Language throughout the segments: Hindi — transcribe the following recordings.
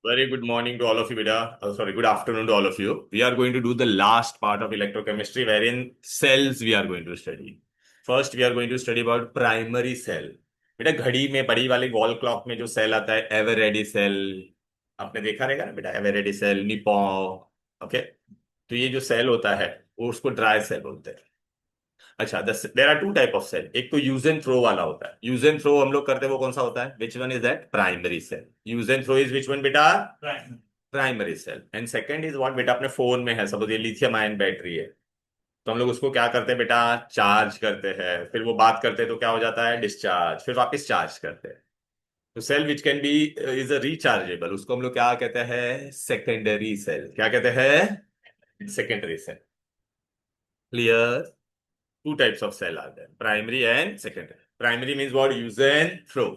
Very good morning to all of you, Vida. Sorry, good afternoon to all of you. We are going to do the last part of electrochemistry, wherein cells we are going to study. First, we are going to study about primary cell. बेटा घड़ी में बड़ी वाली वॉल क्लॉक में जो सेल आता है एवरेडी सेल, आपने देखा रहेगा ना बेटा, एवरेडी सेल, निप्पॉन। ओके, तो ये जो सेल होता है वो उसको ड्राई सेल बोलते हैं। अच्छा, there are two type of cell. एक तो यूज एंड थ्रो वाला होता है। यूज एंड थ्रो हम लोग करते हैं, वो कौन सा होता है? Which one is that? Primary cell. Use and throw is which one बेटा? Primary cell. And second is what बेटा? अपने फोन में है, सपोज ये लिथियम आयन बैटरी है, तो हम लोग उसको क्या करते हैं बेटा? चार्ज करते हैं, फिर वो बात करते हैं तो क्या हो जाता है? डिस्चार्ज, फिर वापस चार्ज करते हैं। तो cell which can be is a rechargeable, उसको हम लोग क्या कहते हैं? Secondary cell. क्या कहते हैं? Secondary cell. Clear? Two types of cell are there, primary and secondary. Primary means what? Use and throw.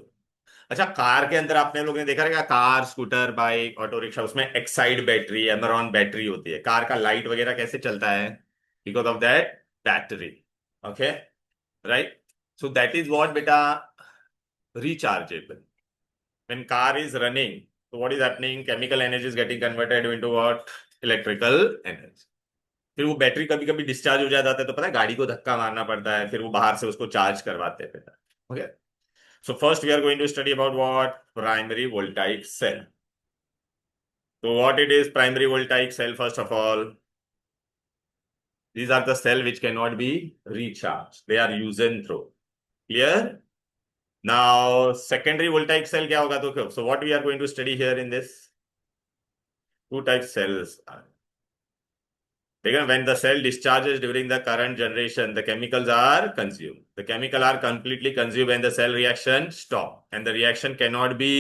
अच्छा, कार के अंदर आपने लोगों ने देखा रहेगा, car, scooter, bike, auto rickshaw, उसमें एक्साइड बैटरी, एमरॉन बैटरी होती है। कार का लाइट वगैरह कैसे चलता है? Because of that battery. Okay, right. So that is what बेटा? rechargeable. When car is running, so what is happening? Chemical energy is getting converted into what? Electrical energy. फिर वो बैटरी कभी कभी डिस्चार्ज हो जाता है, तो पता है गाड़ी को धक्का मारना पड़ता है, फिर वो बाहर से उसको चार्ज करवाते हैं। Okay, so first we are going to study about what? Primary voltaic cell. तो what it is primary voltaic cell? First of all, these are the cell which cannot be recharged, they are use and throw. Clear? Now secondary voltaic cell क्या होगा? तो so what we are going to study here in this, two type cells are. Again, when the cell discharges during the current generation, the chemicals are consumed. The chemical are completely consumed when the cell reaction stop, and the reaction cannot be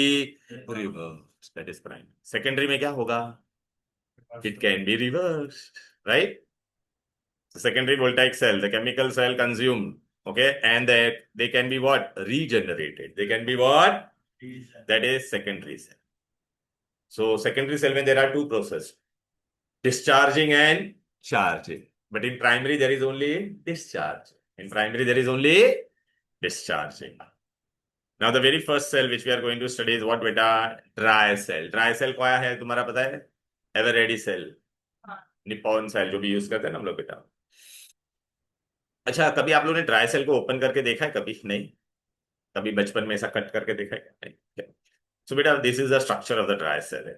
reversed. That is prime. Secondary में क्या होगा? It can be reversed, right? So secondary voltaic cell, the chemical cell consumed, okay, and they can be what? Regenerated. They can be what? That is secondary cell. So secondary cell when there are two processes, discharging and charging. But in primary, there is only discharge. In primary, there is only discharging. Now, the very first cell which we are going to study is what beta? Dry cell. Dry cell क्या है तुम्हारा पता है? Eveready cell, निप्पॉन सेल जो भी यूज करते हैं ना हम लोग बेटा। अच्छा, कभी आप लोगों ने ड्राई सेल को ओपन करके देखा है? कभी नहीं? कभी बचपन में ऐसा कट करके देखा है? नहीं। सो बेटा, this is the structure of the dry cell.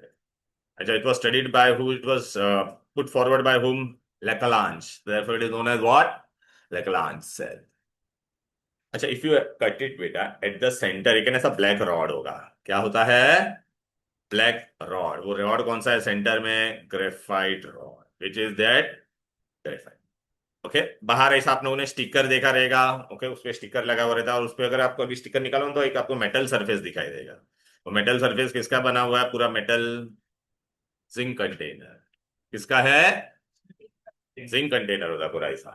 अच्छा, it was studied by who? It was put forward by whom? Lagrange. Therefore, it is known as what? Lagrange cell. अच्छा, if you cut it बेटा at the center, एक ऐसा ब्लैक रॉड होगा। क्या होता है? Black rod. वो रॉड कौन सा है सेंटर में? Graphite rod, which is that? Graphite. Okay, बाहर ऐसा आप लोगों ने स्टिकर देखा रहेगा। ओके, उस पर स्टिकर लगा हुआ रहता है, और उस पर अगर आपको अभी स्टिकर निकालो तो एक आपको मेटल सरफेस दिखाई देगा। वो मेटल सरफेस किसका बना हुआ है? पूरा मेटल जिंक कंटेनर। किसका है? जिंक कंटेनर होता है पूरा ऐसा।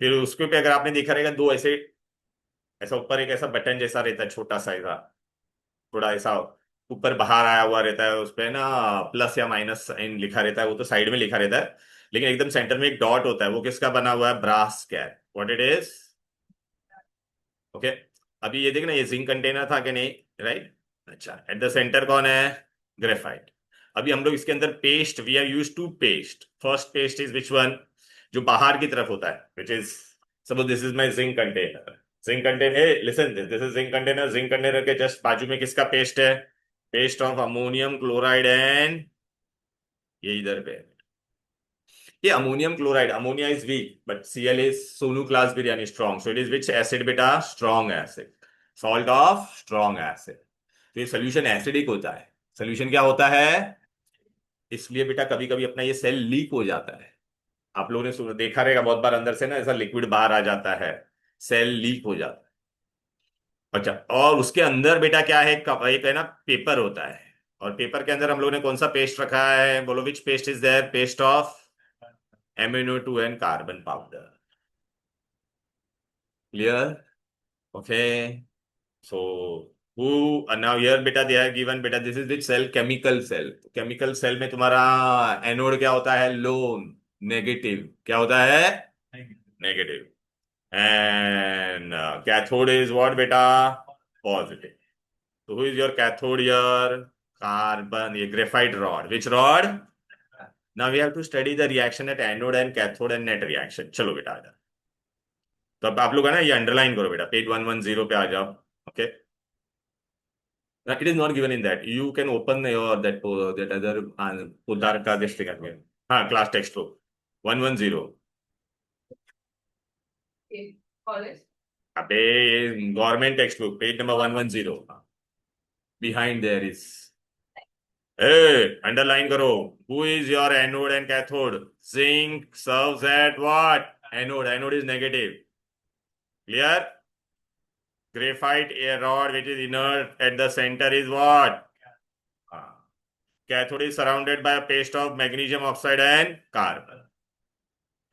फिर उसके पे अगर आपने देखा रहेगा, दो ऐसे, ऐसा ऊपर एक ऐसा बटन जैसा रहता है, छोटा सा ऐसा, थोड़ा ऐसा ऊपर बाहर आया हुआ रहता है, उस पे ना प्लस या माइनस साइन लिखा रहता है, वो तो साइड में लिखा रहता है, लेकिन एकदम सेंटर में एक डॉट होता है। वो किसका बना हुआ है? Brass cap. What it is? Okay, अभी ये देखना, ये जिंक कंटेनर था कि नहीं? राइट। अच्छा, एट द सेंटर कौन है? ग्रेफाइट। अभी हम लोग इसके अंदर paste, we are use to paste. First paste is which one? जो बाहर की तरफ होता है, which is, suppose this is my zinc container. Zinc container, listen, this is zinc container. Zinc container के जस्ट बाजू में किसका पेस्ट है? Paste of ammonium chloride and, ये इधर पे है। ये ammonium chloride, ammonia is weak but Cl is सोनू क्लास बिरयानी strong, so it is which acid बेटा? Strong acid, salt of strong acid. तो ये सोल्यूशन एसिडिक होता है। सोल्यूशन क्या होता है? इसलिए बेटा कभी कभी अपना ये सेल लीक हो जाता है। आप लोगों ने देखा रहेगा बहुत बार, अंदर से ना ऐसा लिक्विड बाहर आ जाता है, सेल लीक हो जाता है। अच्छा, और उसके अंदर बेटा क्या है? एक है ना पेपर होता है, और पेपर के अंदर हम लोगों ने कौन सा पेस्ट रखा है? बोलो, which paste is there? Paste of MnO2 and carbon powder. Clear? Okay. So who now here beta they have given beta, this is which cell? Chemical cell. Chemical cell में तुम्हारा एनोड क्या होता है? लोन, नेगेटिव। क्या होता है? Negative. And cathode is what बेटा? पॉजिटिव। तो who is your cathode here? Carbon, ये graphite rod, which rod? Now we have to study the reaction at anode and cathode and net reaction. चलो बेटा आ जाओ। तो अब आप लोग है ना, ये अंडरलाइन करो बेटा, पेज 110 पे आ जाओ। Okay, it is not given in that, you can open your that other उदार का दिस थिंग। हाँ, क्लास टेक्स्ट बुक 110। कॉलेज अबे, government text book page number 110, behind there is, underline करो। Who is your anode and cathode? Zinc serves at what? Anode, anode is negative. Clear? Graphite a rod which is inert at the center is what? Cathode is surrounded by a paste of magnesium oxide and carbon.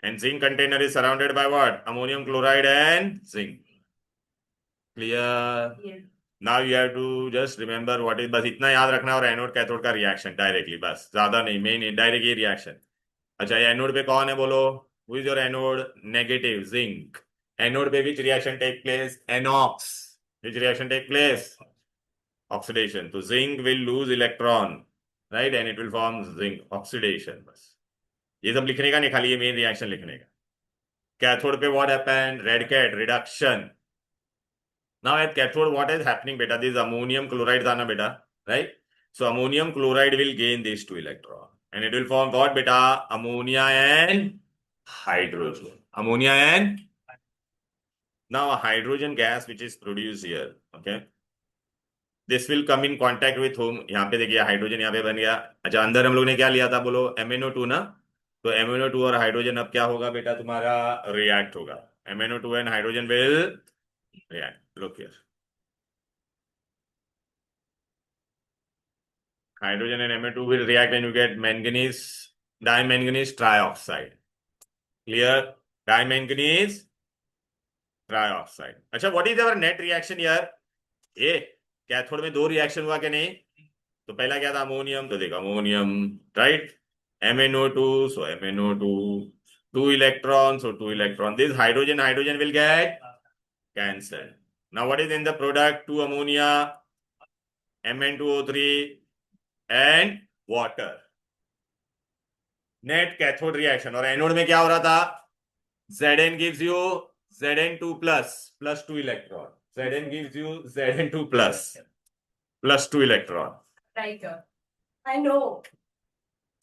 And zinc container is surrounded by what? Ammonium chloride and zinc. Clear? Yes. Now you have to just remember what is, बस इतना याद रखना, और एनोड कैथोड का रिएक्शन डायरेक्टली, बस ज्यादा नहीं, मेन डायरेक्ट ये रिएक्शन। अच्छा, ये एनोड पे कौन है बोलो? Who is your anode? Negative, zinc. Anode पे which reaction take place? NOx. Which reaction take place? Oxidation. So zinc will lose electron, right? And it will form zinc oxidation. बस ये सब लिखने का नहीं, खाली ये मेन रिएक्शन लिखने का। कैथोड पे what happened? Red cat reduction. Now at cathode what is happening beta? This ammonium chloride था ना बेटा, right? So ammonium chloride will gain these two electrons and it will form what beta? Ammonia and hydrogen. Ammonia and now a hydrogen gas which is produced here, okay? This will come in contact with home, यहाँ पे देखिए हाइड्रोजन यहाँ पे बन गया। अच्छा, अंदर हम लोग ने क्या लिया था बोलो? MnO2 ना। तो MnO2 और हाइड्रोजन अब क्या होगा बेटा तुम्हारा? रिएक्ट होगा। MnO2 and hydrogen will react. Look here, hydrogen and MnO2 will react and you get manganese, dimanganese trioxide. Clear? Dimanganese trioxide. अच्छा, what is our net reaction यार? ये कैथोड में दो रिएक्शन हुआ कि नहीं? तो पहला क्या था? अमोनियम, तो देखो ammonium, right? MnO2, so MnO2, two electrons, so two electron. This hydrogen will get cancelled. Now what is in the product? Two ammonia, Mn2O3 and water. Net cathode reaction. और एनोड में क्या हो रहा था? Zn gives you Zn2 plus 2 electron. Zn gives you Zn2 plus 2 electron. Right. I know.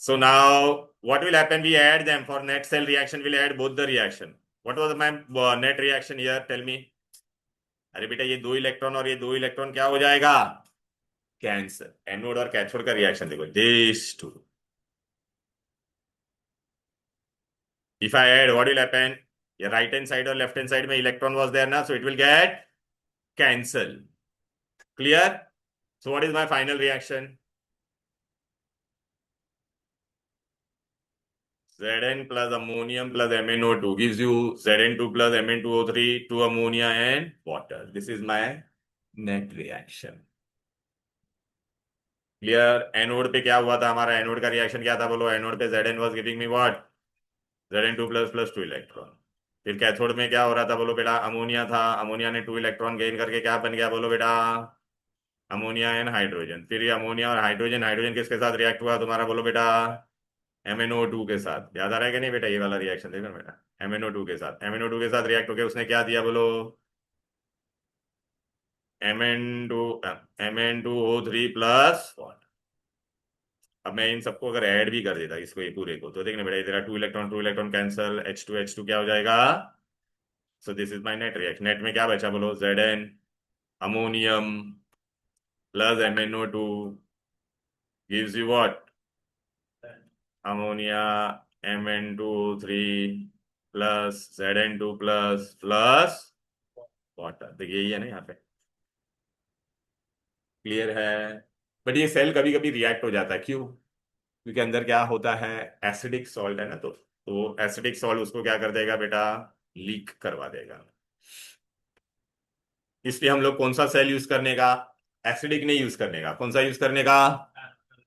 So now what will happen? We add them for net cell reaction. We'll add both the reaction. What was my net reaction here? Tell me. अरे बेटा, ये दो इलेक्ट्रॉन और ये दो इलेक्ट्रॉन क्या हो जाएगा? कैंसर। एनोड और कैथोड का रिएक्शन देखो, this two. If I add, what will happen? ये राइट हैंड साइड और लेफ्ट हैंड साइड में इलेक्ट्रॉन was there ना, so it will get cancel. Clear? So what is my final reaction? Zn plus ammonium plus MnO2 gives you Zn2 plus Mn2O3, 2 ammonia and water. This is my net reaction. Clear? Anode पे क्या हुआ था हमारा? एनोड का रिएक्शन क्या था बोलो? एनोड पे Zn was giving me what? Zn2 plus 2 electron. फिर कैथोड में क्या हो रहा था बोलो बेटा? अमोनिया था, अमोनिया ने 2 इलेक्ट्रॉन गेन करके क्या बन गया बोलो बेटा? Ammonia and hydrogen. फिर ये अमोनिया और हाइड्रोजन, हाइड्रोजन किसके साथ रिएक्ट हुआ तुम्हारा बोलो बेटा? MnO2 के साथ। याद आ रहा है कि नहीं बेटा? ये वाला रिएक्शन देखो बेटा, MnO2 के साथ, MnO2 के साथ रिएक्ट होकर उसने क्या दिया बोलो? Mn2 Mn2O3 plus. अब मैं इन सबको अगर ऐड भी कर देता इसको, ये पूरे को, तो देखने बेटा, तेरा 2 इलेक्ट्रॉन कैंसल, H2 क्या हो जाएगा? So this is my net reaction. Net में क्या बचा बोलो? Zn ammonium plus MnO2 gives you what? Ammonia Mn2O3 plus Zn2 plus water. देखिए यही है ना यहाँ पे। क्लियर है? बट ये सेल कभी कभी रिएक्ट हो जाता है, क्यों? क्योंकि अंदर क्या होता है? एसिडिक सॉल्ट है ना, तो एसिडिक सॉल्ट उसको क्या कर देगा बेटा? लीक करवा देगा। इसलिए हम लोग कौन सा सेल यूज करने का? एसिडिक नहीं यूज करने का। कौन सा यूज करने का?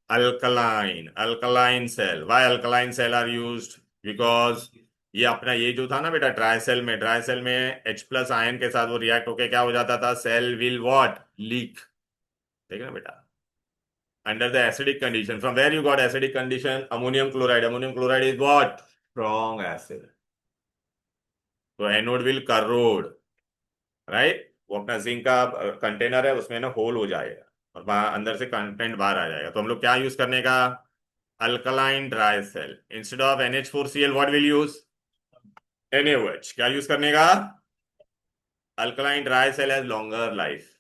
Alkaline cell. Why alkaline cell are used? Because ये अपना ये जो था ना बेटा, ड्राई सेल में H प्लस आयन के साथ वो रिएक्ट होके क्या हो जाता था? Cell will what? लीक। ठीक है ना बेटा? under the acidic condition. From where you got acidic condition? Ammonium chloride. Ammonium chloride is what? Strong acid. So anode will corrode, right? वो अपना जिंक का कंटेनर है, उसमें ना होल हो जाएगा और बाहर अंदर से कंटेंट बाहर आ जाएगा। तो हम लोग क्या यूज करने का? Alkaline dry cell. Instead of NH4Cl what will use? NaOH। क्या यूज करने का? Alkaline dry cell has longer life.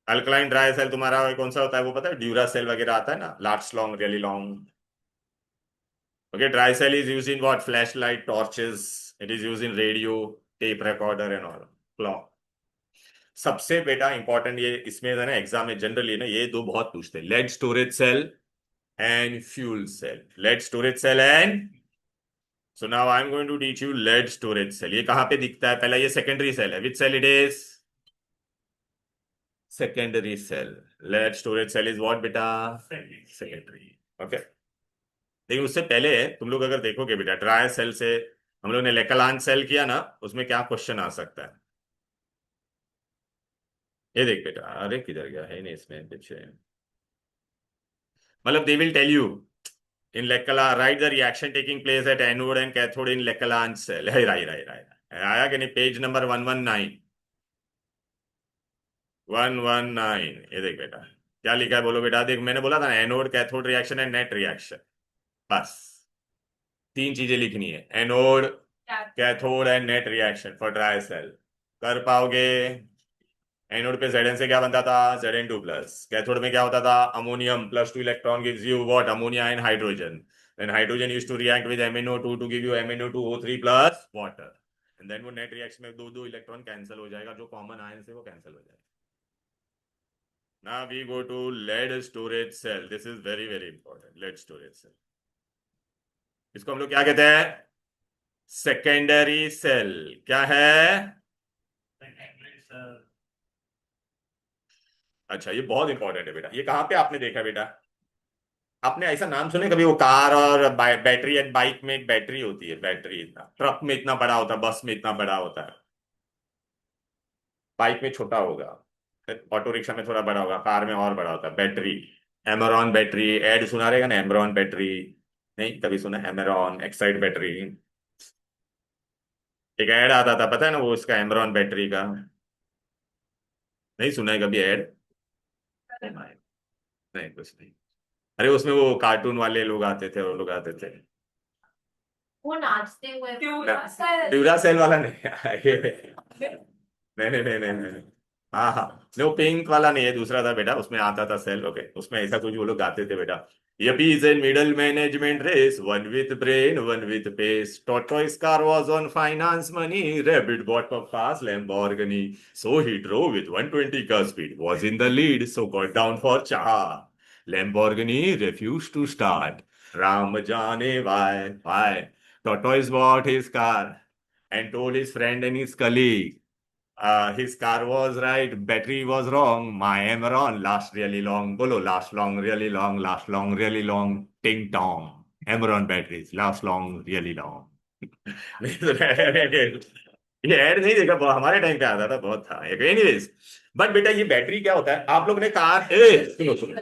Alkaline dry cell तुम्हारा कौन सा होता है वो पता है? ड्यूरा सेल वगैरह आता है ना, last long, really long. Okay, dry cell is use in what? Flashlight, torches, it is use in radio, tape recorder and all, clock. सबसे बेटा इंपॉर्टेंट ये इसमें है ना, एग्जाम में जनरली ना ये दो बहुत पूछते हैं, lead storage cell and fuel cell. Lead storage cell and, so now I am going to teach you lead storage cell. ये कहां पे दिखता है? पहला ये सेकेंडरी सेल है, which cell it is? Secondary cell. Lead storage cell is what बेटा? सेकेंडरी। ओके, लेकिन उससे पहले तुम लोग अगर देखोगे बेटा, ड्राई सेल से हम लोग ने लेकलान सेल किया ना, उसमें क्या क्वेश्चन आ सकता है? ये देख बेटा, अरे किधर गया है? नहीं इसमें पीछे, मतलब they will tell you in Leclanché right the reaction taking place at anode and cathode in Leclanché cell. है राइट राइट राइट, आया कि नहीं? Page number 119, 119। ये देख बेटा क्या लिखा है, बोलो बेटा। देख मैंने बोला था ना, anode cathode reaction and net reaction, बस तीन चीजें लिखनी है, anode cathode and net reaction for dry cell. कर पाओगे? एनोड पे Zn से क्या बनता था? Zn2 plus. कैथोड में क्या होता था? Ammonium plus 2 electron gives you what? Ammonia and hydrogen. Then hydrogen used to react with MnO2 to give you MnO2O3 plus water, and then वो नेट रिएक्शन में दो दो इलेक्ट्रॉन कैंसिल हो जाएगा, जो कॉमन आयन से वो कैंसिल हो जाएगा। Now we go to lead storage cell. This is very very important, lead storage cell. इसको हम लोग क्या कहते हैं? Secondary cell. क्या है? अच्छा, ये बहुत इंपॉर्टेंट है बेटा। ये कहां पे आपने देखा बेटा? आपने ऐसा नाम सुने कभी? वो कार और बैटरी एंड बाइक में एक बैटरी होती है, बैटरी इतना ट्रक में इतना बड़ा होता है, बस में इतना बड़ा होता है, बाइक में छोटा होगा, ऑटो रिक्शा में थोड़ा बड़ा होगा, कार में और बड़ा होता है, बैटरी। एमरॉन बैटरी, एड सुना रहेगा ना, एमरॉन बैटरी। नहीं कभी सुना? एमरॉन एक्साइड बैटरी, एक ऐड आता था पता है ना वो, इसका एमरॉन बैटरी का। नहीं सुना है कभी ऐड? नहीं कुछ नहीं। अरे उसमें वो कार्टून वाले लोग आते थे, वो लोग आते थे। वो नाचते हुए ड्यूरा सेल वाला नहीं ये, नहीं नहीं नहीं नहीं नहीं। हाँ हाँ, नहीं वो पिंक वाला नहीं है, दूसरा था बेटा, उसमें आता था सेल। ओके, उसमें ऐसा कुछ वो लोग गाते थे बेटा। Yuppie is in middle management race, one with brain, one with pace. Tortoise car was on finance money, Rabbit bought a fast Lamborghini. So he drove with 120 car speed, was in the lead, so got down for cha. Lamborghini refused to start. Ram jane why? Tortoise bought his car and told his friend and his colleague, his car was right, battery was wrong. My Amaron last really long. Bolo last long, really long, last long, really long. Ting tong. Amaron batteries last long, really long. नहीं सुना है? ये ऐड नहीं देखा, हमारे टाइम पे आता था, बहुत था। एनीवेज, बट बेटा ये बैटरी क्या होता है? आप लोग ने कार, सुनो सुनो,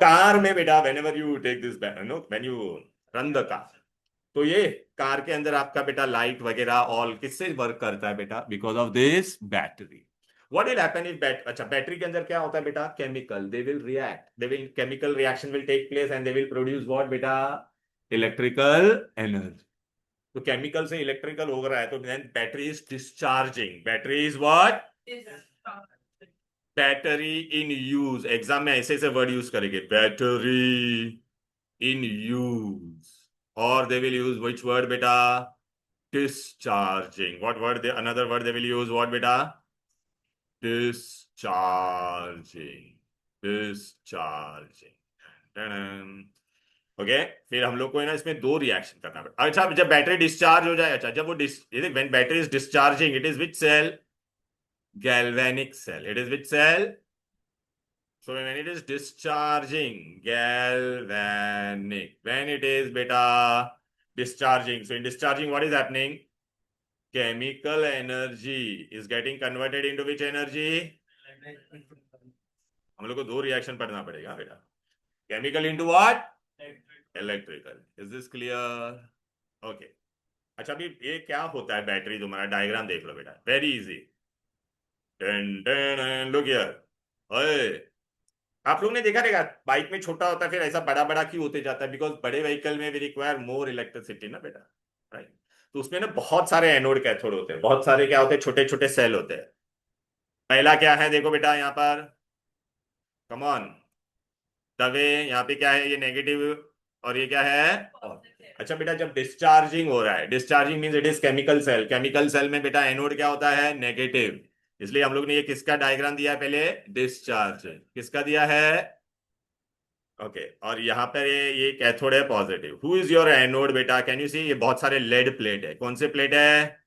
कार में बेटा whenever you take this, no when you run the car, तो ये कार के अंदर आपका बेटा लाइट वगैरह ऑल किससे वर्क करता है बेटा? Because of this battery. What will happen if अच्छा, बैटरी के अंदर क्या होता है बेटा? Chemical, they will react, they will chemical reaction will take place and they will produce what बेटा? Electrical energy. तो केमिकल से इलेक्ट्रिकल हो रहा है, तो then battery is discharging. Battery is what? Battery in use. Exam में ऐसे ऐसे वर्ड यूज करेंगे, battery in use, or they will use which word beta? Discharging. What word they, another word they will use what beta? Discharging. Discharging. Okay, फिर हम लोग को है ना इसमें दो रिएक्शन करना पड़ेगा। अच्छा, जब बैटरी डिस्चार्ज हो जाए, अच्छा जब वो when battery is discharging, it is which cell? Galvanic cell. It is which cell? So when it is discharging, galvanic. When it is beta discharging, so in discharging, what is happening? Chemical energy is getting converted into which energy? हम लोग को दो रिएक्शन पढ़ना पड़ेगा बेटा, chemical into what, electrical. Is this clear? Okay. अच्छा अभी ये क्या होता है बैटरी, तुम्हारा डायग्राम देख लो बेटा, वेरी इजी। Look here. ओए, आप लोग ने देखा रहेगा बाइक में छोटा होता है फिर ऐसा बड़ा बड़ा क्यों होते जाता है, बिकॉज बड़े व्हीकल में वी रिक्वायर मोर इलेक्ट्रिसिटी ना बेटा, राइट। तो उसमें ना बहुत सारे एनोड कैथोड होते हैं, बहुत सारे क्या होते हैं, छोटे छोटे सेल होते हैं। पहला क्या है देखो बेटा यहाँ पर, कम ऑन, तवे, यहाँ पे क्या है, ये नेगेटिव और ये क्या है। अच्छा बेटा जब डिस्चार्जिंग हो रहा है, discharging means it is chemical cell, chemical cell में बेटा एनोड क्या होता है, नेगेटिव। इसलिए हम लोग ने ये किसका डायग्राम दिया है पहले, डिस्चार्ज, किसका दिया है, ओके। और यहाँ पर ये कैथोड है positive. Who is your anode बेटा, कैन यू सी, ये बहुत सारे लेड प्लेट है, कौन से प्लेट है,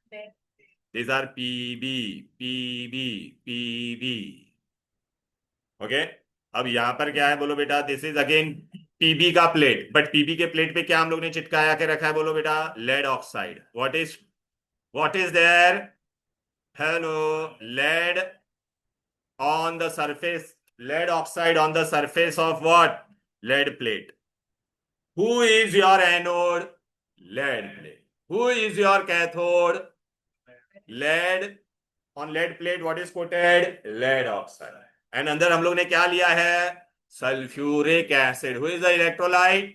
this are PB, PB, PB, okay. अब यहां पर क्या है बोलो बेटा, दिस इज अगेन पीबी का प्लेट, बट पीबी के प्लेट पे क्या हम लोग ने चिटकाया के रखा है बोलो बेटा, lead oxide. What is there, hello, lead on the surface, lead oxide on the surface of what, lead plate. Who is your anode, lead plate. Who is your cathode, lead. On lead plate what is coated, lead oxide. And अंदर हम लोग ने क्या लिया है, sulphuric acid. Who is the electrolyte,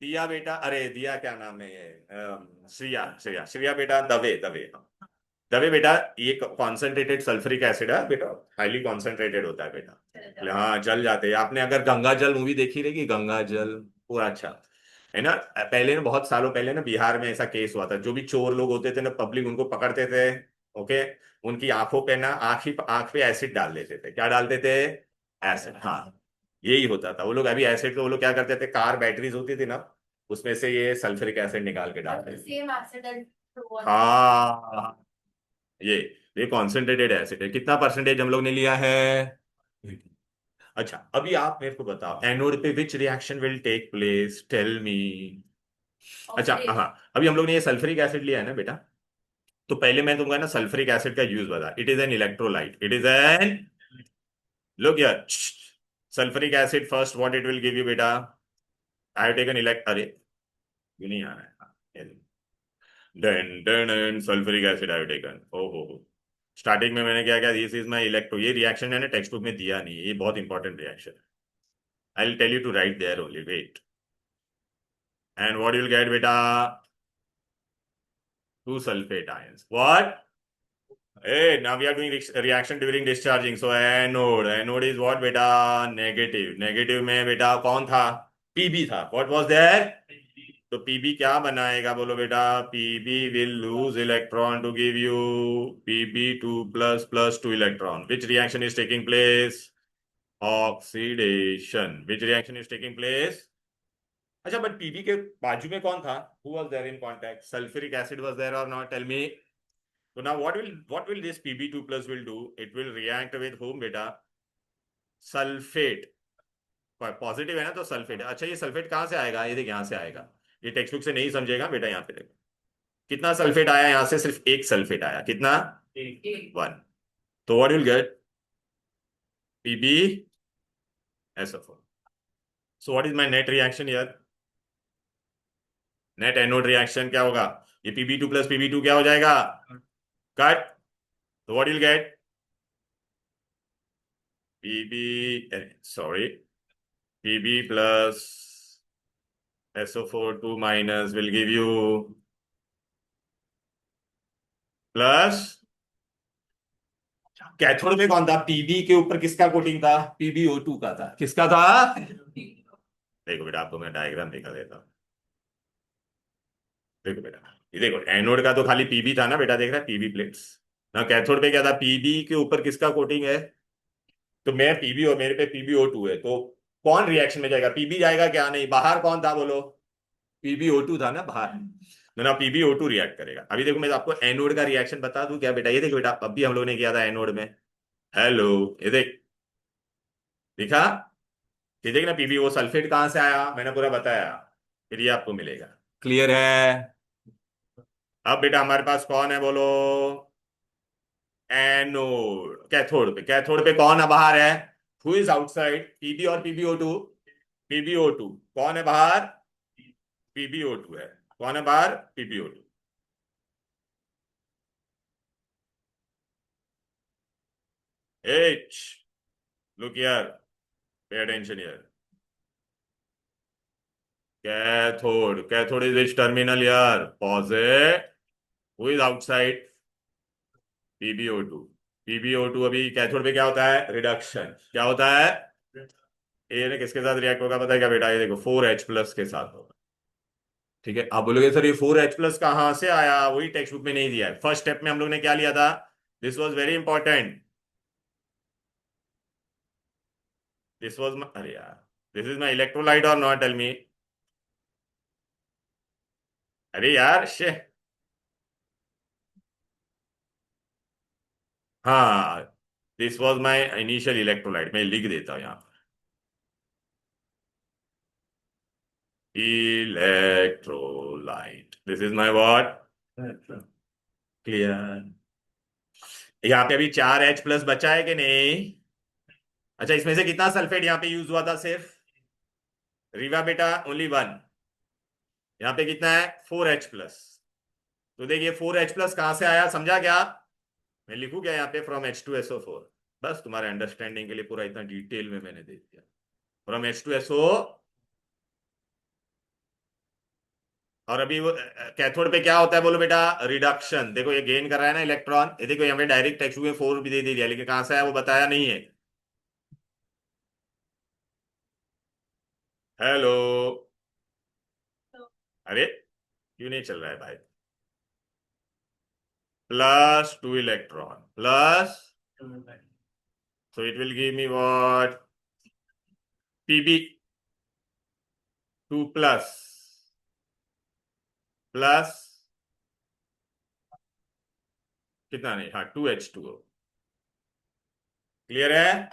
दिया बेटा, अरे दिया क्या नाम है ये, श्रिया, श्रिया, श्रिया बेटा, दवे, दवे, दवे बेटा, ये कॉन्सेंट्रेटेड सल्फ्यूरिक एसिड है बेटा, हाईली कॉन्सेंट्रेटेड होता है बेटा। हाँ जल जाते हैं, आपने अगर गंगा जल मूवी देखी रहेगी, गंगा जल पूरा, अच्छा है ना। पहले ना बहुत सालों पहले ना बिहार में ऐसा केस हुआ था, जो भी चोर लोग होते थे ना, पब्लिक उनको पकड़ते थे, ओके, उनकी आंखों पे ना, आंख पे एसिड डाल देते थे, क्या डालते थे, एसिड, हाँ यही होता था। वो लोग अभी एसिड को वो लोग क्या करते थे, कार बैटरीज होती थी ना, उसमें से ये सल्फ्यूरिक एसिड निकाल के डालते थे। सेम एसिड, हाँ, ये कॉन्सेंट्रेटेड एसिड है, कितना परसेंटेज हम लोग ने लिया है। अच्छा अभी आप मेरे को बताओ, एनोड पे which reaction will take place, tell me. अच्छा हाँ, अभी हम लोग ने ये सल्फ्यूरिक एसिड लिया है ना बेटा, तो पहले मैं तुमको ना सल्फ्यूरिक एसिड का यूज बता, it is an electrolyte, it is an, look here, sulphuric acid first what it will give you बेटा, आई हैव टेकन इलेक्ट, अरे ये नहीं आ रहा है, then sulphuric acid I have taken, ओहो, स्टार्टिंग में मैंने क्या किया, दिस इज माय इलेक्ट्रो, ये रिएक्शन मैंने टेक्स्ट बुक में दिया नहीं, ये बहुत इंपॉर्टेंट रिएक्शन है, I will tell you to write there only, wait, and what you will get बेटा, two sulphate ions, what, hey now we are doing reaction during discharging, so anode is what beta, negative, negative में बेटा कौन था, pb था, what was there, तो pb क्या बनाएगा बोलो बेटा, pb will lose electron to give you pb2 plus 2 electron, which reaction is taking place, oxidation, which reaction is taking place। अच्छा बट pb के बाजू में कौन था, who was there in contact, sulfuric acid was there or not, tell me। So now what will this Pb2 plus will do? It will react with whom बेटा, सल्फेट, पॉजिटिव है ना तो सल्फेट है। अच्छा ये सल्फेट कहाँ से आएगा, ये देख यहाँ से आएगा, ये टेक्स्ट बुक से नहीं समझेगा बेटा, यहाँ पे देखो कितना सल्फेट आया, यहाँ से सिर्फ एक सल्फेट आया, कितना, वन। तो what will get, Pb SO4। So what is my net reaction यार, नेट एनोड रिएक्शन क्या होगा, ये Pb2 प्लस Pb2 क्या हो जाएगा, कट, तो what will get, sorry, Pb plus SO4 2 minus will give you plus, cathode में कौन था, पीबी के ऊपर किसका कोटिंग था, PbO2 का था, किसका था, देखो बेटा आपको मैं डायग्राम दिखा देता हूँ, देखो बेटा, ये देखो एनोड का तो खाली पीबी था ना बेटा, देख रहा है पीबी प्लेट्स ना, कैथोड पे क्या था, पीबी के ऊपर किसका कोटिंग है, तो मैं पीबी और मेरे पे PbO2 है, तो कौन रिएक्शन में जाएगा, पीबी जाएगा क्या, नहीं, बाहर कौन था बोलो, PbO2 था ना बाहर, तो ना PbO2 रिएक्ट करेगा। अभी देखो मैं आपको एनोड का रिएक्शन बता दूं क्या बेटा, ये देखो बेटा अभी हम लोग ने किया था एनोड में, हेलो, ये देख, दिखा, ये देख ना पीबी, वो सल्फेट कहां से आया मैंने पूरा बताया, फिर ये आपको मिलेगा, क्लियर है। अब बेटा हमारे पास कौन है बोलो, एनोड, कैथोड पे कौन है बाहर है? Who is outside? पीबी और पीबीओ टू? PbO to. कौन है बाहर? पीबीओ टू है। कौन है बाहर? PbO two. H, look here, pay attention here. Cathode is which terminal here? Positive. Who is outside? PbO two. PbO two अभी कैथोड पे क्या होता है? रिडक्शन। क्या होता है? ये ने किसके साथ रिएक्ट होगा पता है क्या बेटा? ये देखो 4H+ के साथ होगा। ठीक है, आप बोलोगे सर ये 4H+ कहाँ से आया? वही टेक्स्ट बुक में नहीं दिया है। फर्स्ट स्टेप में हम लोग ने क्या लिया था? This was very important. This was अरे यार, दिस इज माई इलेक्ट्रोलाइट और नॉट? Tell me. अरे यार शे। हाँ, this was my initial electrolyte. मैं लिख देता हूँ यहाँ पर, electrolyte, this is my what? Clear. यहाँ पे अभी 4H+ बचा है कि नहीं? अच्छा, इसमें से कितना सल्फेट यहाँ पे यूज हुआ था सिर्फ? रीवा बेटा, ओनली वन। यहाँ पे कितना है? 4H+। तो देखिए 4H+ कहां से आया, समझा क्या? मैं लिखूं क्या यहाँ पे? From H2SO4। बस तुम्हारे अंडरस्टैंडिंग के लिए पूरा इतना डिटेल में मैंने दे दिया। From H2SO। और अभी वो कैथोड पे क्या होता है बोलो बेटा? रिडक्शन। देखो ये गेन कर रहा है ना इलेक्ट्रॉन। ये देखो यहाँ पे डायरेक्ट टेक्स्ट में 4 भी दे दिया, लेकिन कहां से आया वो बताया नहीं है। हेलो। अरे क्यों नहीं चल रहा है भाई? +2 electron plus, so it will give me what? Pb2 plus कितना नहीं, हाँ 2H2O। क्लियर है?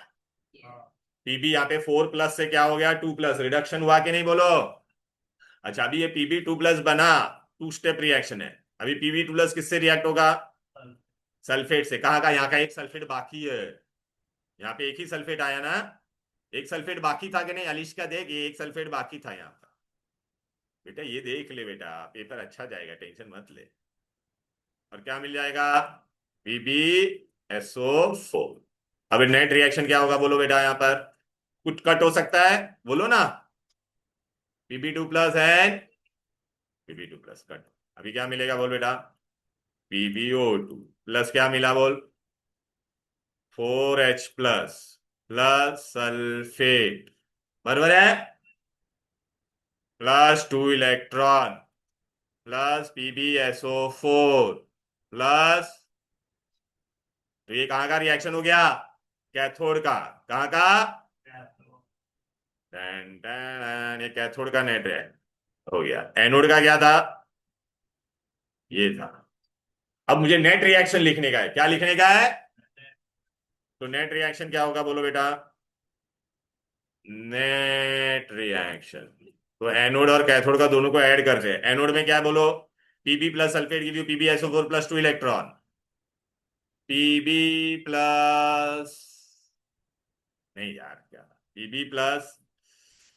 पीबी यहाँ पे 4+ से क्या हो गया? 2+। रिडक्शन हुआ कि नहीं बोलो? अच्छा, अभी ये Pb2+ बना। टू स्टेप रिएक्शन है। अभी Pb2+ किससे रिएक्ट होगा? सल्फेट से। कहाँ का? यहाँ का एक सल्फेट बाकी है। यहाँ पे एक ही सल्फेट आया ना? एक सल्फेट बाकी था कि नहीं? अलिश का देख, ये एक सल्फेट बाकी था यहाँ का। बेटा ये देख ले बेटा, पेपर अच्छा जाएगा, टेंशन मत ले। और क्या मिल जाएगा? PbSO4। अब नेट रिएक्शन क्या होगा बोलो बेटा? यहाँ पर कुछ कट हो सकता है, बोलो ना। Pb2+ है। Pb2+ cut. अभी क्या मिलेगा बोल बेटा? PbO2 प्लस क्या मिला बोल? 4H+ plus sulphate. बराबर है? +2 इलेक्ट्रॉन प्लस PbSO4 प्लस, तो ये कहां का रिएक्शन हो गया? कैथोड का। कहां का? टन टन, ये कैथोड का नेट है, हो गया। एनोड का क्या था? ये था। अब मुझे नेट रिएक्शन लिखने का है। क्या लिखने का है? तो नेट रिएक्शन क्या होगा बोलो बेटा? नेट रिएक्शन, तो एनोड और कैथोड का दोनों को ऐड करते हैं। एनोड में क्या है बोलो? Pb plus sulphate give you PbSO4 +2 electron. Pb+ नहीं यार, क्या? Pb+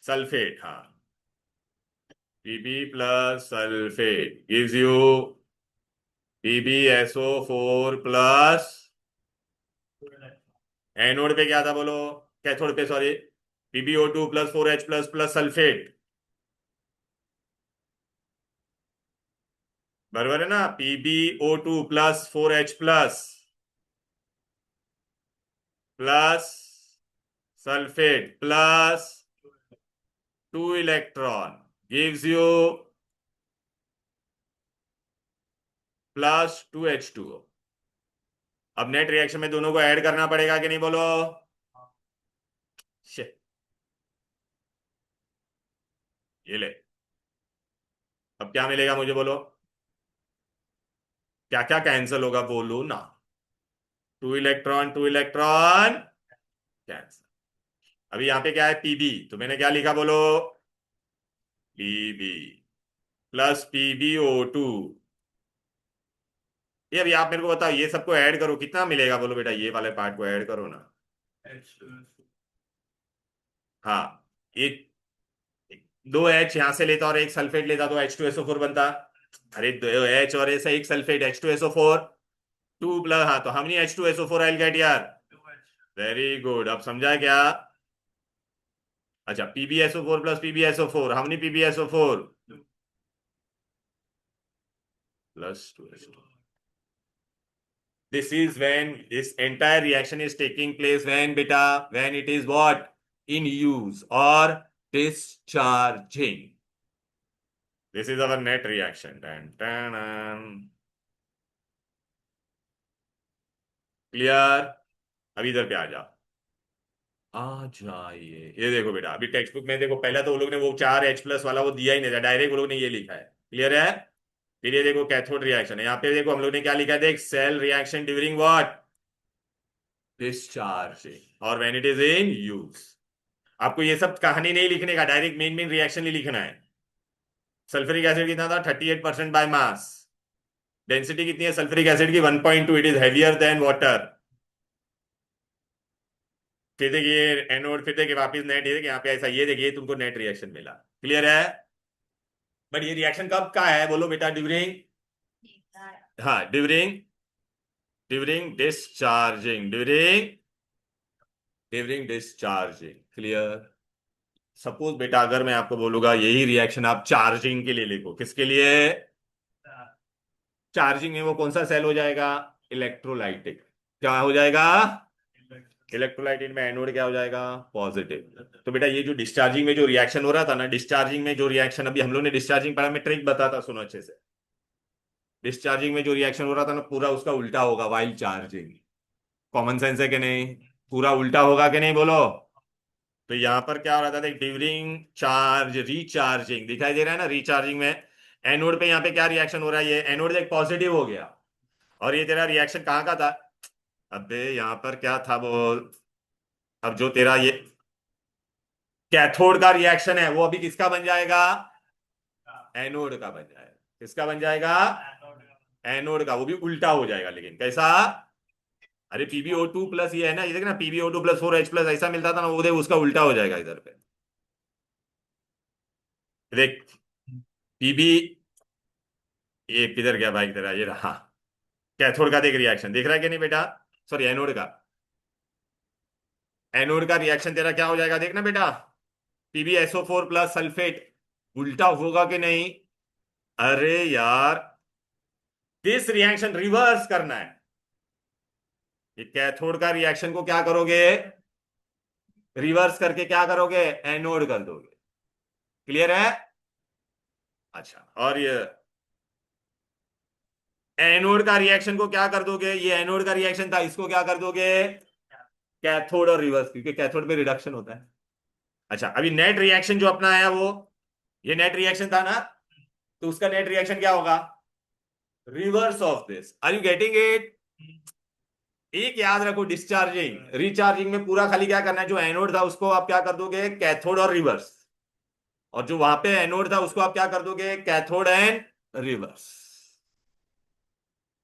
सल्फेट, हाँ। Pb+ sulphate gives you PbSO4 plus, anode पे क्या था बोलो? कैथोड पे sorry, PbO2 plus 4H+ plus sulphate. बराबर है ना? PbO2 plus 4H+ plus sulphate plus 2 electron gives you +2H2O। अब नेट रिएक्शन में दोनों को ऐड करना पड़ेगा कि नहीं बोलो? Shit, ये ले। अब क्या मिलेगा मुझे बोलो? क्या क्या कैंसिल होगा बोलो ना? 2 इलेक्ट्रॉन 2 इलेक्ट्रॉन कैंसिल। अभी यहाँ पे क्या है? पीबी, तो मैंने क्या लिखा बोलो? पीबी प्लस PbO2 ये अभी आप मेरे को बताओ, ये सबको ऐड करो कितना मिलेगा, बोलो बेटा, ये वाले पार्ट को ऐड करो ना। हाँ, ये दो एच यहां से लेता और एक सल्फेट लेता तो H2SO4 बनता। अरे दो एच और ऐसा एक सल्फेट H2SO4, 2 प्लस, हाँ तो हमने H2SO4 आइल गेट यार। वेरी गुड, अब समझा क्या? अच्छा, PbSO4 प्लस PbSO4, हमने PbSO4 plus 2H2। This is when this entire reaction is taking place when beta, when it is what? In use or discharging. This is our net reaction. Dun, dun, dun. Clear? अभी इधर पे आ जा, आ जाइए। ये देखो बेटा, अभी टेक्स्ट बुक में देखो, पहला तो वो लोग ने वो 4H+ वाला वो दिया ही नहीं था, डायरेक्ट वो लोग ने ये लिखा है। क्लियर है? फिर ये देखो कैथोड रिएक्शन है, यहाँ पे देखो हम लोग ने क्या लिखा है, देख, cell reaction during what? Discharging और when it is in use. आपको ये सब कहानी नहीं लिखने का, डायरेक्ट मेन मेन रिएक्शन ही लिखना है। सल्फ्यूरिक एसिड कितना था? 38% बाय मास। डेंसिटी कितनी है सल्फ्यूरिक एसिड की? 1.2। It is heavier than water. फिर देखिए एनोड, फिर देखिए वापिस नेट, ये देखिए यहाँ पे ऐसा, ये देखिए तुमको नेट रिएक्शन मिला। क्लियर है? बट ये रिएक्शन कब का है बोलो बेटा? ड्यूरिंग, हाँ during, during discharging, during, during discharging. Clear? Suppose बेटा अगर मैं आपको बोलूंगा यही रिएक्शन आप चार्जिंग के लिए लिखो, किसके लिए? चार्जिंग में वो कौन सा सेल हो जाएगा? इलेक्ट्रोलाइटिक। क्या हो जाएगा? इलेक्ट्रोलाइटिक में एनोड क्या हो जाएगा? पॉजिटिव। तो बेटा ये जो डिस्चार्जिंग में जो रिएक्शन हो रहा था ना, डिस्चार्जिंग में जो रिएक्शन, अभी हम लोग ने डिस्चार्जिंग पढ़ा, मैं ट्रिक बताता, सुनो अच्छे से। डिस्चार्जिंग में जो रिएक्शन हो रहा था ना, पूरा उसका उल्टा होगा वाइल चार्जिंग। कॉमन सेंस है कि नहीं? पूरा उल्टा होगा कि नहीं बोलो? तो यहां पर क्या हो रहा था, देख, ड्यूरिंग चार्ज रिचार्जिंग, दिखाई दे रहा है ना, रिचार्जिंग में एनोड पे यहाँ पे क्या रिएक्शन हो रहा है, ये एनोड देख पॉजिटिव हो गया। और ये तेरा रिएक्शन कहाँ का था? अबे यहाँ पर क्या था बोल? अब जो तेरा ये कैथोड का रिएक्शन है वो अभी किसका बन जाएगा? एनोड का बन जाएगा। किसका बन जाएगा? एनोड का। वो भी उल्टा हो जाएगा, लेकिन कैसा? अरे PbO2 प्लस ये है ना, ये देख ना, PbO2 प्लस 4H+ ऐसा मिलता था ना, वो देख उसका उल्टा हो जाएगा इधर पे। देख, पीबी, ये किधर गया भाई तेरा, ये रहा। कैथोड का देख रिएक्शन, देख रहा है कि नहीं बेटा? सॉरी, एनोड का। एनोड का रिएक्शन तेरा क्या हो जाएगा देखना बेटा, PbSO4 प्लस सल्फेट। उल्टा होगा कि नहीं? अरे यार, दिस रिएक्शन रिवर्स करना है। ये कैथोड का रिएक्शन को क्या करोगे? रिवर्स करके क्या करोगे? एनोड कर दोगे। क्लियर है? अच्छा, और ये एनोड का रिएक्शन को क्या कर दोगे? ये एनोड का रिएक्शन था, इसको क्या कर दोगे? कैथोड और रिवर्स, क्योंकि कैथोड पे रिडक्शन होता है। अच्छा, अभी नेट रिएक्शन जो अपना आया वो, ये नेट रिएक्शन था ना, तो उसका नेट रिएक्शन क्या होगा? Reverse of this. Are you getting it? एक याद रखो, डिस्चार्जिंग रिचार्जिंग में पूरा खाली क्या करना है, जो एनोड था उसको आप क्या कर दोगे? कैथोड और रिवर्स। और जो वहां पे एनोड था उसको आप क्या कर दोगे? Cathode and reverse.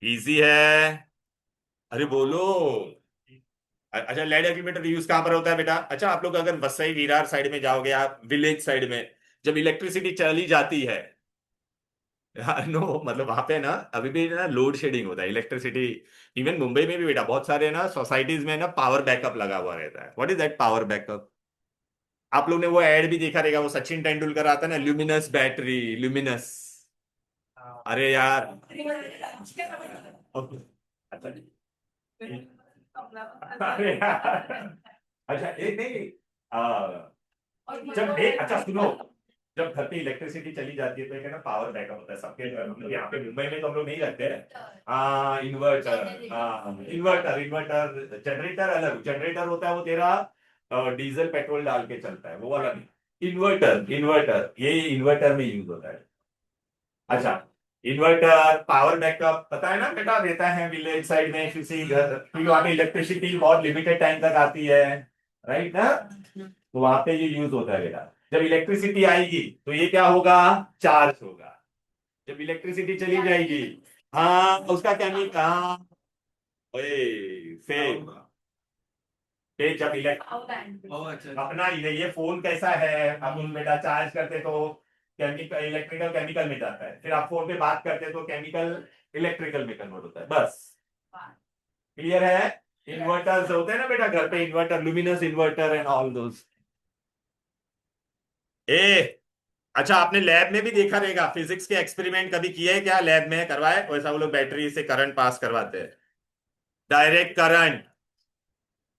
इजी है? अरे बोलो। अच्छा, लेड एक्यूमुलेटर यूज कहां पर होता है बेटा? अच्छा, आप लोग अगर वसई विरार साइड में जाओगे, आप विलेज साइड में, जब इलेक्ट्रिसिटी चली जाती है, नो मतलब वहां पे ना अभी भी ना लोड शेडिंग होता है इलेक्ट्रिसिटी। इवन मुंबई में भी बेटा बहुत सारे ना सोसाइटीज में ना पावर बैकअप लगा हुआ रहता है। What is that power backup? आप लोग ने वो एड भी देखा रहेगा, वो सचिन तेंदुलकर आता है ना, ल्यूमिनस बैटरी, ल्यूमिनस। अरे यार, Okay. अच्छा, अरे यार, अच्छा एक नहीं, जब एक, अच्छा सुनो, जब घर पे इलेक्ट्रिसिटी चली जाती है तो एक है ना पावर बैकअप होता है सबके घर में। मतलब यहाँ पे मुंबई में तो हम लोग नहीं रखते हैं। हाँ, इन्वर्टर, हाँ इन्वर्टर, इन्वर्टर जनरेटर अलग, जनरेटर होता है वो तेरा डीजल पेट्रोल डाल के चलता है, वो वाला नहीं। इन्वर्टर, इन्वर्टर ये इन्वर्टर में यूज होता है। अच्छा, इन्वर्टर पावर बैकअप पता है ना बेटा, देता है विलेज साइड में किसी घर, क्योंकि वहां पे इलेक्ट्रिसिटी बहुत लिमिटेड टाइम तक आती है, राइट ना? तो वहां पे ये यूज होता है बेटा। जब इलेक्ट्रिसिटी आएगी तो ये क्या होगा? चार्ज होगा। जब इलेक्ट्रिसिटी चली जाएगी हाँ उसका केमिकल, हाँ ओए फेक, फेक जब Out and अपना ये फोन कैसा है, अपन बेटा चार्ज करते तो केमिकल इलेक्ट्रिकल केमिकल में जाता है, फिर आप फोन पे बात करते तो केमिकल इलेक्ट्रिकल में कन्वर्ट होता है, बस क्लियर है। इन्वर्टर्स होते हैं ना बेटा घर पे, inverter, Luminous inverter and all those. ए अच्छा, आपने लैब में भी देखा रहेगा, फिजिक्स के एक्सपेरिमेंट कभी किए हैं क्या, लैब में करवाए वैसा, वो लोग बैटरी से करंट पास करवाते हैं, direct current,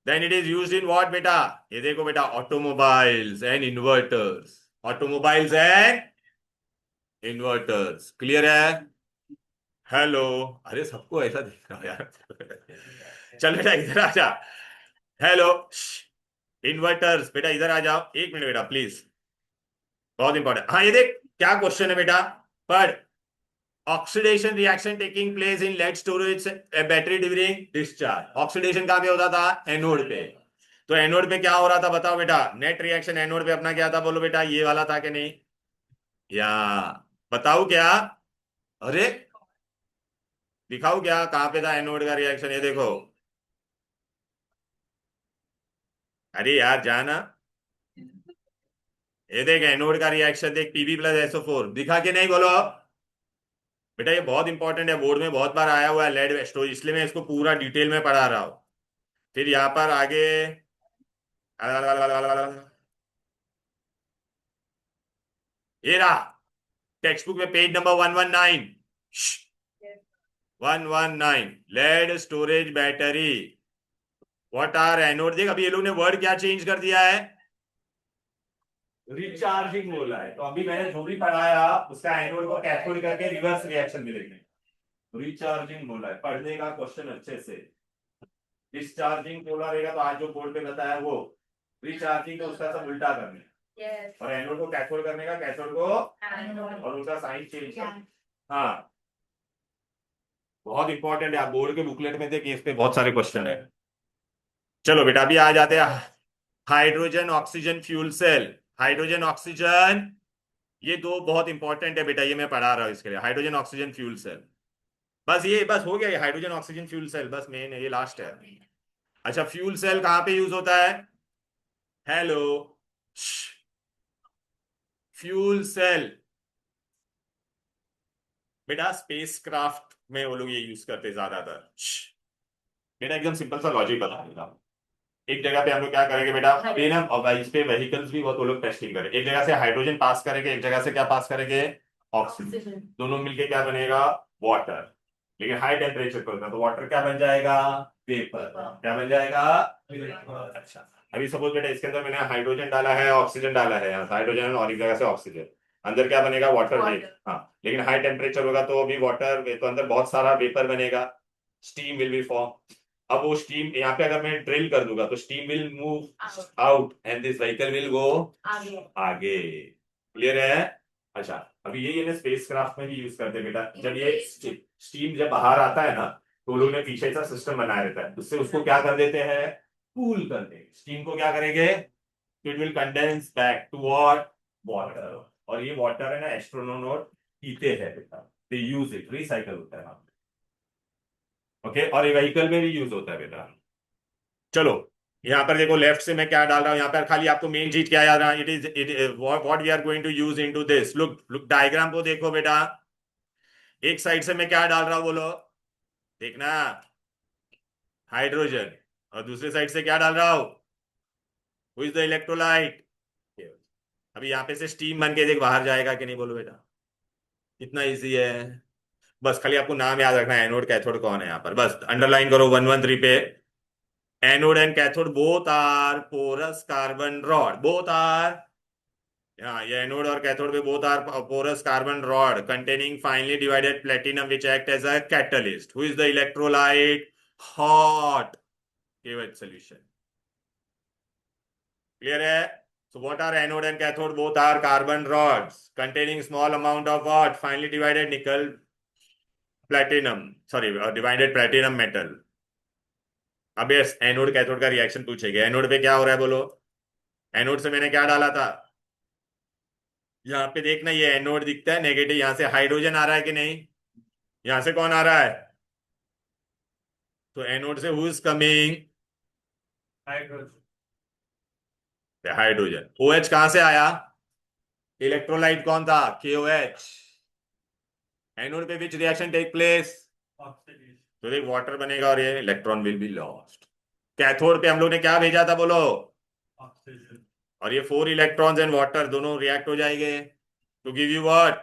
then it is used in what बेटा, ये देखो बेटा, automobiles and inverters, automobiles and inverters, clear है। हेलो, अरे सबको ऐसा देख रहा यार चल बेटा इधर आ जा, हेलो, इन्वर्टर्स बेटा इधर आ जाओ, एक मिनट बेटा प्लीज, बहुत इंपॉर्टेंट, हाँ ये देख क्या क्वेश्चन है बेटा, पढ़, oxidation reaction taking place in lead storage battery during discharge, oxidation कहां पे होता था, एनोड पे, तो एनोड पे क्या हो रहा था बताओ बेटा, नेट रिएक्शन एनोड पे अपना क्या था, बोलो बेटा ये वाला था कि नहीं, या बताओ क्या, अरे दिखाओ क्या कहां पे था एनोड का रिएक्शन, ये देखो, अरे यार जाना, ये देख एनोड का रिएक्शन देख, पीबी प्लस एसओ4 दिखा के नहीं, बोलो बेटा, ये बहुत इंपॉर्टेंट है, बोर्ड में बहुत बार आया हुआ है लेड स्टोरेज, इसलिए मैं इसको पूरा डिटेल में पढ़ा रहा हूं, फिर यहाँ पर आगे ये रहा टेक्स्ट बुक में page number 119, 119, lead storage battery, what are anode, देख अभी ये लोग ने वर्ड क्या चेंज कर दिया है, रिचार्जिंग बोला है, तो अभी मैंने जो भी पढ़ाया उसका एनोड को कैथोड करके रिवर्स रिएक्शन मिलेगी, रिचार्जिंग बोला है, पढ़ने का क्वेश्चन अच्छे से, डिस्चार्जिंग बोला रहेगा तो आज जो बोर्ड पे बताया वो, रिचार्जिंग तो उसका सब उल्टा करने, yes. और एनोड को कैथोड करने का, कैथोड को, और उनका साइन चेंज कर, हाँ बहुत इंपॉर्टेंट है, आप बोर्ड के बुकलेट में देखिए इस पे बहुत सारे क्वेश्चन है। चलो बेटा अभी आ जाते हैं, hydrogen oxygen fuel cell, hydrogen oxygen, ये दो बहुत इंपॉर्टेंट है बेटा, ये मैं पढ़ा रहा हूँ इसके लिए, हाइड्रोजन ऑक्सीजन फ्यूल सेल, बस ये बस हो गया, ये हाइड्रोजन ऑक्सीजन फ्यूल सेल बस मेन है, ये लास्ट है। अच्छा फ्यूल सेल कहां पे यूज होता है, हेलो, फ्यूल सेल बेटा स्पेस क्राफ्ट में वो लोग ये यूज करते हैं ज्यादातर, बेटा एकदम सिंपल सा लॉजिक बता देता हूँ, एक जगह पे हम लोग क्या करेंगे बेटा, अभी ना अब इस पे व्हीकल्स भी बहुत वो लोग टेस्टिंग करें, एक जगह से हाइड्रोजन पास करेंगे, एक जगह से क्या पास करेंगे, ऑक्सीजन, दोनों मिलके क्या बनेगा, वाटर, लेकिन हाई टेम्परेचर पर होगा तो वाटर क्या बन जाएगा, वेपर, क्या बन जाएगा, अच्छा अभी सपोज बेटा इसके अंदर मैंने हाइड्रोजन डाला है, ऑक्सीजन डाला है, यहाँ हाइड्रोजन और एक जगह से ऑक्सीजन, अंदर क्या बनेगा, वाटर वेपर, हाँ लेकिन हाई टेम्परेचर होगा तो अभी वाटर, तो अंदर बहुत सारा वेपर बनेगा, स्टीम विल बी फॉर्म, अब वो स्टीम यहाँ पे अगर मैं ड्रिल कर दूंगा तो steam will move out and this vehicle will go आगे आगे, क्लियर है। अच्छा अभी ये स्पेस क्राफ्ट में भी यूज करते हैं बेटा, जब ये स्टीम जब बाहर आता है ना तो वो लोग ने पीछे ऐसा सिस्टम बनाया रहता है, उससे उसको क्या कर देते हैं, कूल कर देंगे, स्टीम को क्या करेंगे, it will condense back to what, water, और ये वाटर है ना एस्ट्रोनॉट पीते हैं बेटा, दे यूज इट, रिसाइकल होता है, ओके, और ये व्हीकल में भी यूज होता है बेटा। चलो यहाँ पर देखो लेफ्ट से मैं क्या डाल रहा हूँ, यहाँ पर खाली आपको मेन चीज क्या याद रहा, it what we are going to use into this, look look diagram को देखो बेटा, एक साइड से मैं क्या डाल रहा हूँ बोलो, देखना, हाइड्रोजन, और दूसरे साइड से क्या डाल रहा हूँ, हु इज द इलेक्ट्रोलाइट, अभी यहाँ पे से स्टीम बन के देख बाहर जाएगा कि नहीं, बोलो बेटा, इतना इजी है, बस खाली आपको नाम याद रखना है, एनोड कैथोड कौन है यहाँ पर, बस अंडरलाइन करो 113 पे, anode and cathode both are porous carbon rod, both are, हाँ ये एनोड और कैथोड पे both are porous carbon rod containing finely divided platinum which act as a catalyst, who is the electrolyte, hot KOH solution, clear है। So what are anode and cathode? Both are carbon rods containing small amount of what? Finely divided nickel platinum, sorry, divided platinum metal. अब ये एनोड कैथोड का रिएक्शन पूछेगा, एनोड पे क्या हो रहा है बोलो, एनोड से मैंने क्या डाला था, यहाँ पे देखना ये एनोड दिखता है नेगेटिव, यहाँ से हाइड्रोजन आ रहा है कि नहीं, यहां से कौन आ रहा है? तो एनोड से who is coming? Hydrogen. OH कहां से आया? इलेक्ट्रोलाइट कौन था? KOH। एनोड पे विच रिएक्शन टेक प्लेस? तो देख वाटर बनेगा और ये electron will be lost. Cathode पे हम लोग ने क्या भेजा था बोलो? और ये 4 इलेक्ट्रॉन्स एंड वाटर दोनों रिएक्ट हो जाएंगे टू गिव यू व्हाट?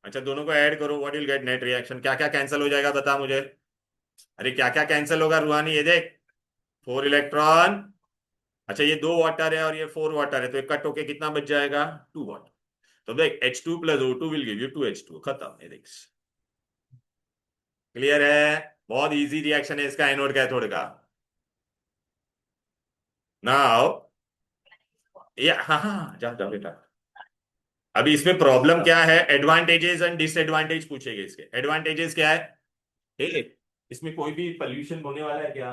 अच्छा, दोनों को ऐड करो, what will get net reaction? क्या क्या कैंसिल हो जाएगा बता मुझे। अरे क्या क्या कैंसिल होगा रूहानी? ये देख, 4 इलेक्ट्रॉन। अच्छा, ये 2 वाटर है और ये 4 वाटर है, तो ये कट होके कितना बच जाएगा? 2 वाटर। तो देख H2 + O2 will give you 2H2। खत्म, ये देख। क्लियर है? बहुत इजी रिएक्शन है इसका एनोड कैथोड का। नाउ ये, हाँ हाँ, जा जा बेटा। अभी इसमें प्रॉब्लम क्या है? एडवांटेजेस एंड डिसएडवांटेज पूछेंगे। इसके एडवांटेजेस क्या है? एक, इसमें कोई भी पोल्यूशन होने वाला है क्या?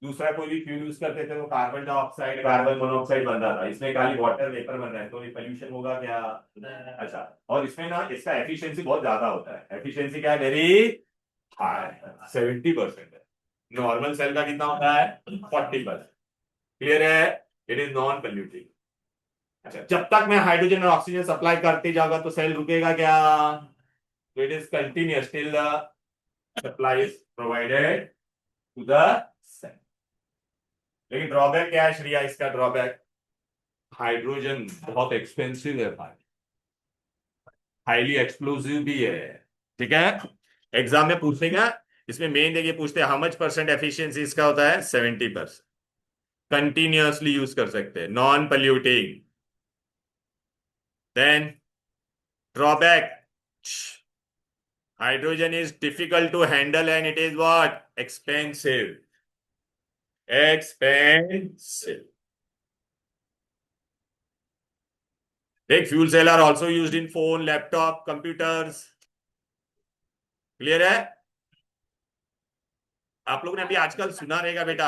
दूसरा, कोई भी फ्यूल यूज करते थे तो कार्बन डाइऑक्साइड कार्बन मोनोऑक्साइड बन रहा था, इसमें खाली वाटर वेपर बन रहा है, तो ये पोल्यूशन होगा क्या? अच्छा, और इसमें ना इसका एफिशिएंसी बहुत ज्यादा होता है। एफिशिएंसी क्या है? वेरी हाई, 70% है। नॉर्मल सेल का कितना होता है? 40%। क्लियर है? It is non polluting. अच्छा, जब तक मैं हाइड्रोजन और ऑक्सीजन सप्लाई करते जाऊंगा तो सेल रुकेगा क्या? तो it is continuous till the supply is provided to the cell. लेकिन ड्रॉबैक क्या है श्रेया? इसका ड्रॉबैक, हाइड्रोजन बहुत एक्सपेंसिव है भाई, हाईली एक्सप्लोसिव भी है। ठीक है? एग्जाम में पूछेगा। इसमें मेन देखिए पूछते हैं हाउ मच परसेंट एफिशिएंसी इसका होता है? 70%। कंटिन्यूअसली यूज कर सकते हैं, non polluting. Then drawback, hydrogen is difficult to handle and it is what? Expensive. Expensive. Take fuel cell are also used in phone, laptop, computers. Clear है? आप लोगों ने अभी आजकल सुना रहेगा बेटा,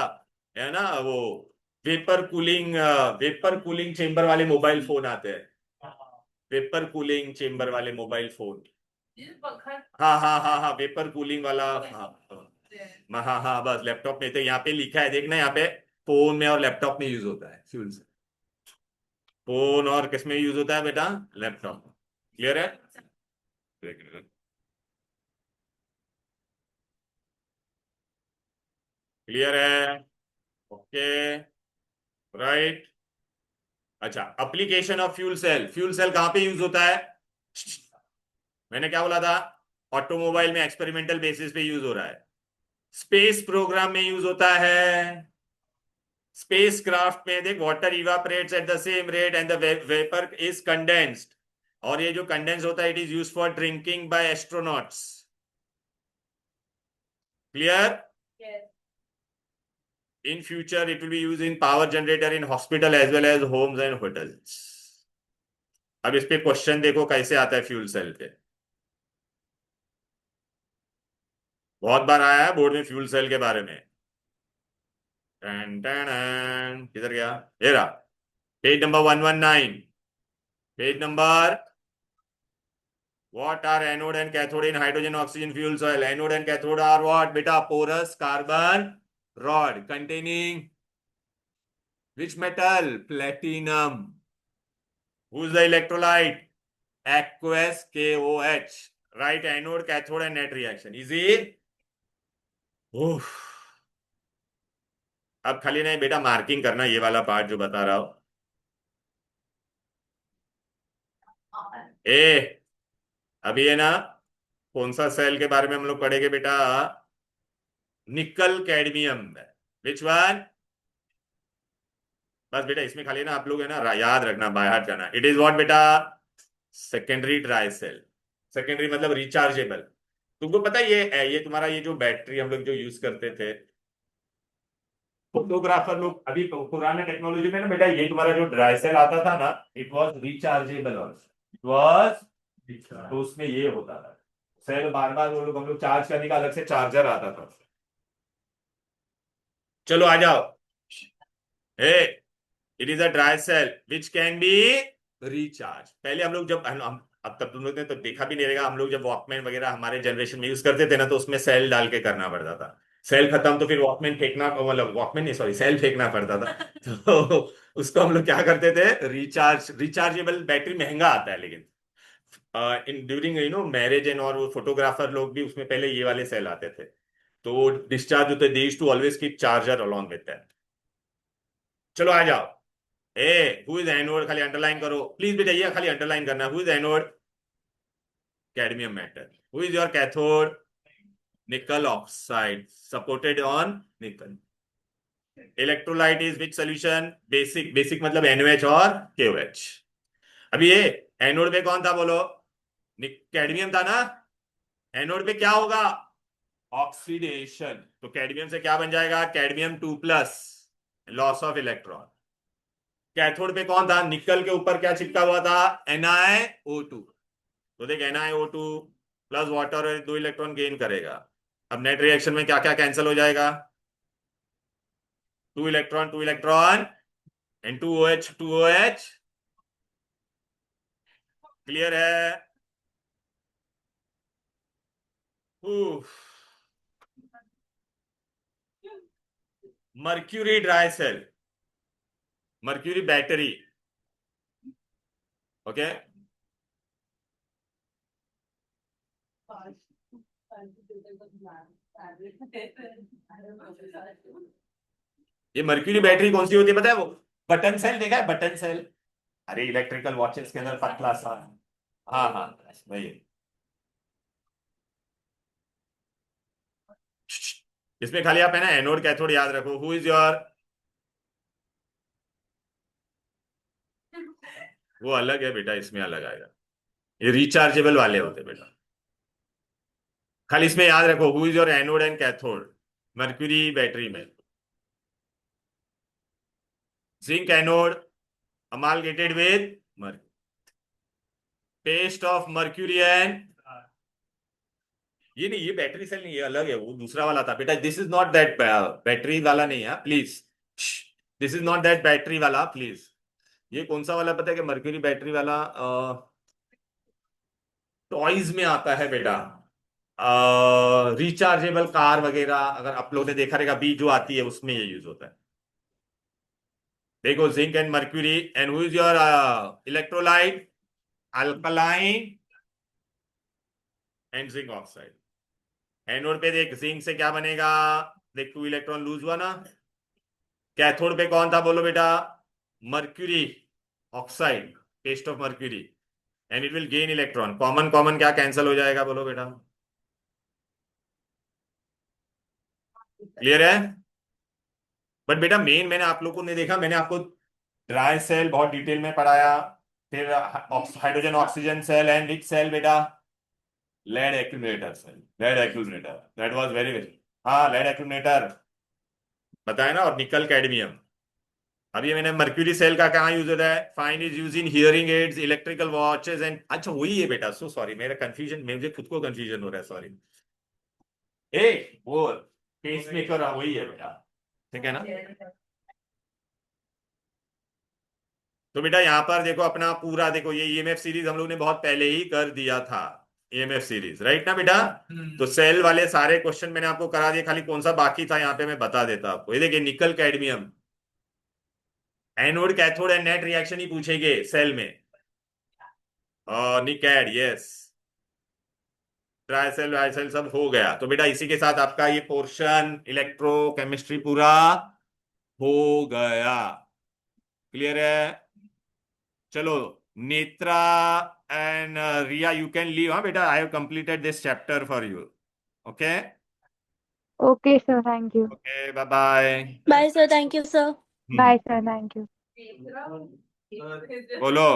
है ना वो वेपर कूलिंग चेंबर वाले मोबाइल फोन आते हैं। वेपर कूलिंग चेंबर वाले मोबाइल फोन। हाँ हाँ हाँ हाँ, वेपर कूलिंग वाला। हाँ हाँ हाँ, बस लैपटॉप में तो यहाँ पे लिखा है, देखना यहाँ पे। फोन में और लैपटॉप में यूज होता है फ्यूल सेल। फोन और किस में यूज होता है बेटा? लैपटॉप। क्लियर है? क्लियर है? Okay, right. अच्छा, application of fuel cell. Fuel cell कहां पे यूज होता है? मैंने क्या बोला था? ऑटोमोबाइल में एक्सपेरिमेंटल बेसिस पे यूज हो रहा है। स्पेस प्रोग्राम में यूज होता है। स्पेस क्राफ्ट में देख, water evaporates at the same rate and the vapour is condensed. और ये जो कंडेंस होता है, it is use for drinking by astronauts. Clear? In future, it will be used in power generator in hospital as well as homes and hotels. अब इस पे क्वेश्चन देखो कैसे आता है फ्यूल सेल पे। बहुत बार आया है बोर्ड में फ्यूल सेल के बारे में। किधर गया? ये रहा, page number 119। Page number, what are anode and cathode in hydrogen oxygen fuel cell? Anode and cathode are what beta? Porous carbon rod containing which metal? Platinum. Who's the electrolyte? Aqueous, KOH. Right anode, cathode and net reaction. Easy? उफ। अब खाली नहीं बेटा मार्किंग करना ये वाला पार्ट जो बता रहा हूं। ए, अभी है ना, कौन सा सेल के बारे में हम लोग पढ़ेंगे बेटा? निकल कैडमियम। Which one? बस बेटा इसमें खाली ना आप लोग है ना याद रखना, बाय हार्ट करना। इट इज व्हाट बेटा? Secondary dry cell. सेकेंडरी मतलब रिचार्जेबल। तुमको पता है ये तुम्हारा ये जो बैटरी हम लोग जो यूज करते थे, फोटोग्राफर लोग अभी पुराने टेक्नोलॉजी में ना बेटा, ये तुम्हारा जो ड्राई सेल आता था ना, it was rechargeable also. It was, तो उसमें ये होता था सेल बार बार वो लोग हम लोग चार्ज करने का अलग से चार्जर आता था। चलो आ जाओ। Hey, it is a dry cell which can be recharge. पहले हम लोग जब अब तब तुम लोग ने तो देखा भी नहीं रहेगा, हम लोग जब वॉकमैन वगैरह हमारे जनरेशन में यूज करते थे ना, तो उसमें सेल डाल के करना पड़ता था। सेल खत्म तो फिर वॉकमैन फेंकना, मतलब वॉकमैन नहीं सॉरी, सेल फेंकना पड़ता था। तो उसको हम लोग क्या करते थे, रिचार्जेबल बैटरी महंगा आता है, लेकिन इन ड्यूरिंग मैरिज एंड, और वो फोटोग्राफर लोग भी उसमें पहले ये वाले सेल आते थे, तो वो डिस्चार्ज होते, they used to always keep charger along with that. चलो आ जाओ। ए, हु इज एनोड, खाली अंडरलाइन करो प्लीज बेटा, ये खाली अंडरलाइन करना, who is anode, cadmium metal. Who is your cathode, nickel oxide supported on nickel. Electrolyte is which solution, basic, basic मतलब NaOH और KOH। अभी ये एनोड पे कौन था बोलो, कैडमियम था ना। एनोड पे क्या होगा, ऑक्सीडेशन, तो कैडमियम से क्या बन जाएगा, cadmium 2+, loss of electron. Cathode पे कौन था, निकल के ऊपर क्या चिपका हुआ था, NiO2, तो देख NiO2 plus water, 2 electron gain करेगा। अब नेट रिएक्शन में क्या क्या कैंसिल हो जाएगा, 2 electron 2 electron and 2OH 2OH। Clear है। Mercury dry cell, mercury battery, okay. ये मर्क्यूरी बैटरी कौन सी होती है पता है, वो बटन सेल देखा है, बटन सेल, अरे इलेक्ट्रिकल वॉचेस के अंदर पतला सा। हाँ हाँ, वही। इसमें खाली आप है ना एनोड कैथोड याद रखो, हु इज योर, वो अलग है बेटा, इसमें अलग आएगा, ये रिचार्जेबल वाले होते हैं बेटा। खाली इसमें याद रखो who is your anode and cathode, mercury battery में। Zinc anode amalgamated with mercury, paste of mercury and, ये नहीं, ये बैटरी सेल नहीं, ये अलग है, वो दूसरा वाला था बेटा, this is not that battery वाला नहीं है please, this is not that battery वाला प्लीज। ये कौन सा वाला पता है कि मर्क्यूरी बैटरी वाला, टॉयज में आता है बेटा, रिचार्जेबल कार वगैरह, अगर आप लोगों ने देखा रहेगा बी जो आती है उसमें ये यूज होता है। देखो zinc and mercury, and who is your electrolyte, alkaline and zinc oxide. Anode पे देख जिंक से क्या बनेगा, देख 2 इलेक्ट्रॉन लूज हुआ ना। कैथोड पे कौन था बोलो बेटा, mercury oxide, paste of mercury, and it will gain electron, common common क्या कैंसिल हो जाएगा बोलो बेटा। क्लियर है। बट बेटा मेन मैंने आप लोगों ने देखा, मैंने आपको ड्राई सेल बहुत डिटेल में पढ़ाया, फिर hydrogen oxygen cell and which cell बेटा, lead accumulator cell, lead accumulator, that was very very, हाँ लेड एक्यूमुलेटर बताया ना, और निकल कैडमियम। अब ये मैंने मर्क्यूरी सेल का कहाँ यूज होता है, fine is use in hearing aids, electrical watches and, अच्छा वही है बेटा, सो सॉरी मेरा कंफ्यूजन, मुझे खुद को कंफ्यूजन हो रहा है, सॉरी। ए, वो पेस मेकर वही है बेटा, ठीक है ना। तो बेटा यहाँ पर देखो अपना पूरा देखो, ये EMF सीरीज हम लोग ने बहुत पहले ही कर दिया था, EMF सीरीज राइट ना बेटा। तो सेल वाले सारे क्वेश्चन मैंने आपको करा दिए, खाली कौन सा बाकी था यहाँ पे मैं बता देता आपको। ये देखिए nickel cadmium, anode cathode and net reaction ही पूछेंगे सेल में, और निकैड यस, ट्राइसेल वाइसेल सब हो गया। तो बेटा इसी के साथ आपका ये पोर्शन इलेक्ट्रोकेमिस्ट्री पूरा हो गया। क्लियर है। चलो Netra and Riya you can leave, हाँ बेटा, I have completed this chapter for you. Okay Okay, sir. Thank you. Okay, bye bye. Bye, sir. Thank you, sir. Bye, sir. Thank you. बोलो।